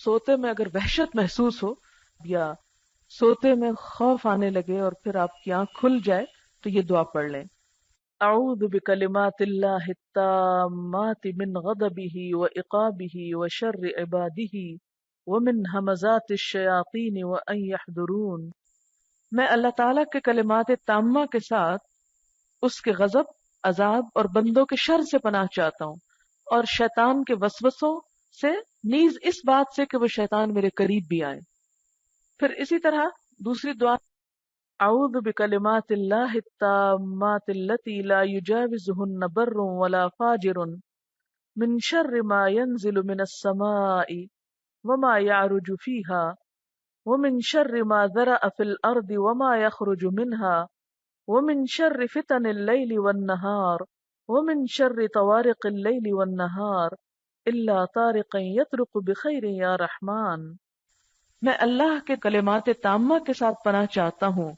سوتے میں اگر وحشت محسوس ہو یا سوتے میں خوف آنے لگے اور پھر آپ کی آنکھ کھل جائے تو یہ دعا پڑھ لیں. اعوذ بکلمات اللہ التامات من غضبہ وعقابہ وشر عبادہ ومن ہمزات الشیاطین وان یحضرون. میں اللہ تعالیٰ کے کلمات تامہ کے ساتھ اس کے غضب، عذاب اور بندوں کے شر سے پناہ چاہتا ہوں، اور شیطان کے وسوسوں سے، نیز اس بات سے کہ وہ شیطان میرے قریب بھی آئے. پھر اسی طرح دوسری دعا، اعوذ بکلمات اللہ التامات التی لا یجاوزہن بر ولا فاجر من شر ما ينزل من السماء وما يعرج فيها ومن شر ما ذرأ في الأرض وما يخرج منها ومن شر فتن الليل والنهار ومن شر طوارق الليل والنهار إلا طارقا يطرق بخير يا رحمن. میں اللہ کے کلمات تامہ کے ساتھ پناہ چاہتا ہوں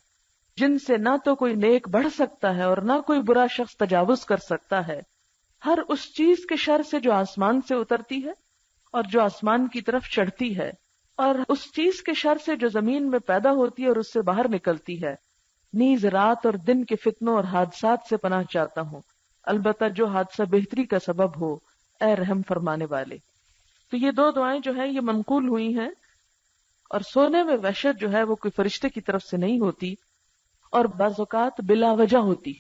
جن سے نہ تو کوئی نیک بڑھ سکتا ہے اور نہ کوئی برا شخص تجاوز کر سکتا ہے، ہر اس چیز کے شر سے جو آسمان سے اترتی ہے اور جو آسمان کی طرف چڑھتی ہے، اور اس چیز کے شر سے جو زمین میں پیدا ہوتی ہے اور اس سے باہر نکلتی ہے، نیز رات اور دن کے فتنوں اور حادثات سے پناہ چاہتا ہوں، البتہ جو حادثہ بہتری کا سبب ہو، اے رحم فرمانے والے. تو یہ دو دعائیں جو ہیں یہ منقول ہوئی ہیں، اور سونے میں وحشت جو ہے وہ کوئی فرشتے کی طرف سے نہیں ہوتی، اور بعض اوقات بلا وجہ ہوتی،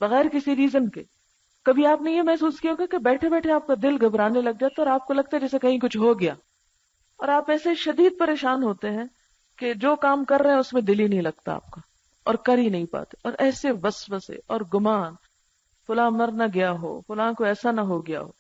بغیر کسی ریزن کے. کبھی آپ نے یہ محسوس کیا ہوگا کہ بیٹھے بیٹھے آپ کا دل گھبرانے لگ جاتا ہے اور آپ کو لگتا ہے جیسے کہیں کچھ ہو گیا، اور آپ ایسے شدید پریشان ہوتے ہیں کہ جو کام کر رہے ہیں اس میں دل ہی نہیں لگتا آپ کا، اور کر ہی نہیں پاتے، اور ایسے وسوسے اور گمان، فلاں مر نہ گیا ہو، فلاں کو ایسا نہ ہو گیا ہو.